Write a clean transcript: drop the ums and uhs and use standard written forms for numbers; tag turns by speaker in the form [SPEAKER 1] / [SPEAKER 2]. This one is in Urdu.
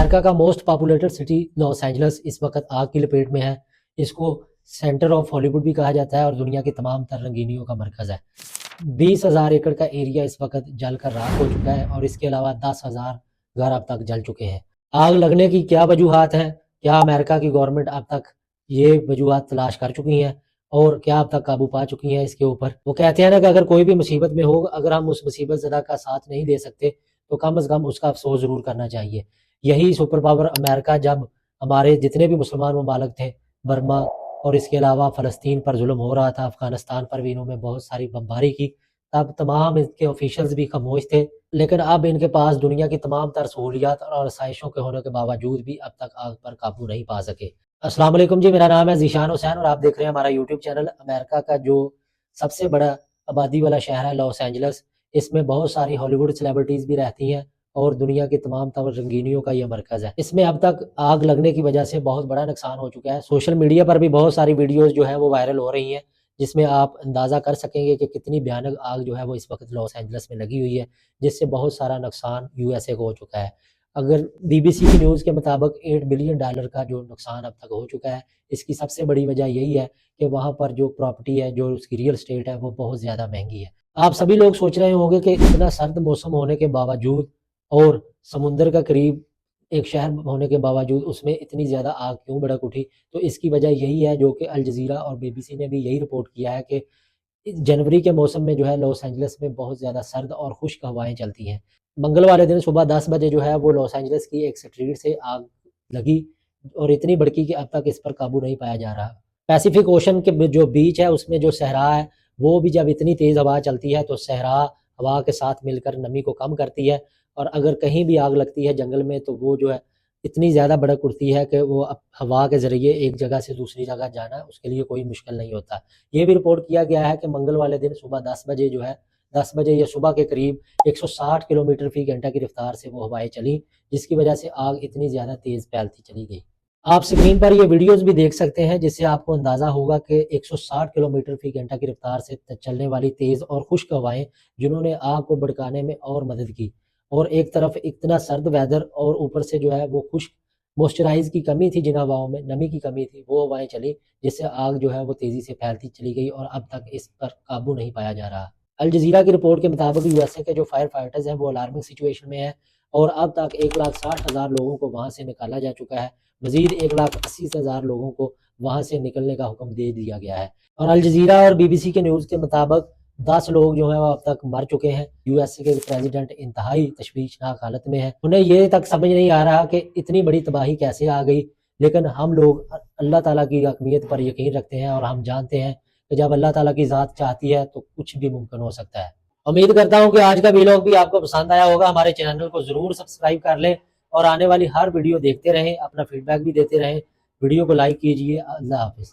[SPEAKER 1] امریکہ کا most populated city Los Angeles اس وقت آگ کی لپیٹ میں ہے۔ اس کو سینٹر آف ہالی ووڈ بھی کہا جاتا ہے اور دنیا کی تمام تر رنگینیوں کا مرکز ہے۔ 20,000 ایکڑ کا ایریا اس وقت جل کر راکھ ہو چکا ہے اور اس کے علاوہ 10,000 گھر اب تک جل چکے ہیں۔ آگ لگنے کی کیا وجوہات ہیں؟ کیا امریکہ کی گورنمنٹ اب تک یہ وجوہات تلاش کر چکی ہیں اور کیا اب تک قابو پا چکی ہیں اس کے اوپر؟ وہ کہتے ہیں نا کہ اگر کوئی بھی مصیبت میں ہو، اگر ہم اس مصیبت زدہ کا ساتھ نہیں دے سکتے تو کم از کم اس کا افسوس ضرور کرنا چاہیے۔ یہی سپر پاور امریکہ جب ہمارے جتنے بھی مسلمان ممالک تھے، برما اور اس کے علاوہ فلسطین پر ظلم ہو رہا تھا، افغانستان پر بھی انہوں نے بہت ساری بمباری کی، تب تمام ان کے آفیشلز بھی خاموش تھے، لیکن اب ان کے پاس دنیا کی تمام تر سہولیات اور آسائشوں کے ہونے کے باوجود بھی اب تک آگ پر قابو نہیں پا سکے۔ السلام علیکم جی، میرا نام ہے ذیشان حسین اور آپ دیکھ رہے ہیں ہمارا یوٹیوب چینل۔ امریکہ کا جو سب سے بڑا آبادی والا شہر ہے لاس اینجلس، اس میں بہت ساری ہالی ووڈ سیلیبریٹیز بھی رہتی ہیں اور دنیا کی تمام تر رنگینیوں کا یہ مرکز ہے۔ اس میں اب تک آگ لگنے کی وجہ سے بہت بڑا نقصان ہو چکا ہے۔ سوشل میڈیا پر بھی بہت ساری ویڈیوز جو ہے وہ وائرل ہو رہی ہیں، جس میں آپ اندازہ کر سکیں گے کہ کتنی بھیانک آگ جو ہے وہ اس وقت لاس اینجلس میں لگی ہوئی ہے، جس سے بہت سارا نقصان USA کو ہو چکا ہے۔ اگر BBC کی نیوز کے مطابق $8 بلین کا جو نقصان اب تک ہو چکا ہے، اس کی سب سے بڑی وجہ یہی ہے کہ وہاں پر جو پراپرٹی ہے، جو اس کی ریئل اسٹیٹ ہے، وہ بہت زیادہ مہنگی ہے۔ آپ سبھی لوگ سوچ رہے ہوں گے کہ اتنا سرد موسم ہونے کے باوجود اور سمندر کا قریب ایک شہر ہونے کے باوجود اس میں اتنی زیادہ آگ کیوں بھڑک اٹھی؟ تو اس کی وجہ یہی ہے جو کہ الجزیرہ اور BBC نے بھی یہی رپورٹ کیا ہے کہ جنوری کے موسم میں جو ہے لاس اینجلس میں بہت زیادہ سرد اور خشک ہوائیں چلتی ہیں۔ منگل والے دن صبح 10 بجے جو ہے وہ لاس اینجلس کی ایک اسٹریٹ سے آگ لگی اور اتنی بھڑکی کہ اب تک اس پر قابو نہیں پایا جا رہا۔ پیسیفک اوشن کے جو بیچ ہے اس میں جو صحرا ہے، وہ بھی جب اتنی تیز ہوا چلتی ہے تو صحرا ہوا کے ساتھ مل کر نمی کو کم کرتی ہے، اور اگر کہیں بھی آگ لگتی ہے جنگل میں تو وہ جو ہے اتنی زیادہ بھڑک اٹھتی ہے کہ وہ ہوا کے ذریعے ایک جگہ سے دوسری جگہ جانا اس کے لیے کوئی مشکل نہیں ہوتا۔ یہ بھی رپورٹ کیا گیا ہے کہ منگل والے دن صبح 10 بجے جو ہے 10 بجے یا صبح کے قریب 160 کلومیٹر فی گھنٹہ کی رفتار سے وہ ہوائیں چلی، جس کی وجہ سے آگ اتنی زیادہ تیز پھیلتی چلی گئی۔ آپ سکرین پر یہ ویڈیوز بھی دیکھ سکتے ہیں جس سے آپ کو اندازہ ہوگا کہ 160 کلومیٹر فی گھنٹہ کی رفتار سے چلنے والی تیز اور خشک ہوائیں جنہوں نے آگ کو بھڑکانے میں اور مدد کی، اور ایک طرف اتنا سرد ویدر اور اوپر سے جو ہے وہ خشک موئسچرائز کی کمی تھی، جن ہواؤں میں نمی کی کمی تھی، وہ ہوائیں چلی جس سے آگ جو ہے وہ تیزی سے پھیلتی چلی گئی اور اب تک اس پر قابو نہیں پایا جا رہا۔ الجزیرہ کی رپورٹ کے مطابق USA کے جو فائر فائٹرز ہیں وہ الارمنگ سچویشن میں ہیں اور اب تک 1,60,000 لوگوں کو وہاں سے نکالا جا چکا ہے۔ مزید 1,80,000 لوگوں کو وہاں سے نکلنے کا حکم دے دیا گیا ہے، اور الجزیرہ اور BBC کے نیوز کے مطابق 10 لوگ جو ہیں وہ اب تک مر چکے ہیں۔ USA کے پریزیڈنٹ انتہائی تشویشناک حالت میں ہیں، انہیں یہ تک سمجھ نہیں آ رہا کہ اتنی بڑی تباہی کیسے آ گئی، لیکن ہم لوگ اللہ تعالیٰ کی حکمیت پر یقین رکھتے ہیں اور ہم جانتے ہیں کہ جب اللہ تعالیٰ کی ذات چاہتی ہے تو کچھ بھی ممکن ہو سکتا ہے۔ امید کرتا ہوں کہ آج کا ویلاگ بھی آپ کو پسند آیا ہوگا۔ ہمارے چینل کو ضرور سبسکرائب کر لیں اور آنے والی ہر ویڈیو دیکھتے رہیں، اپنا فیڈ بیک بھی دیتے رہیں۔ ویڈیو کو لائک کیجیے۔ اللہ حافظ۔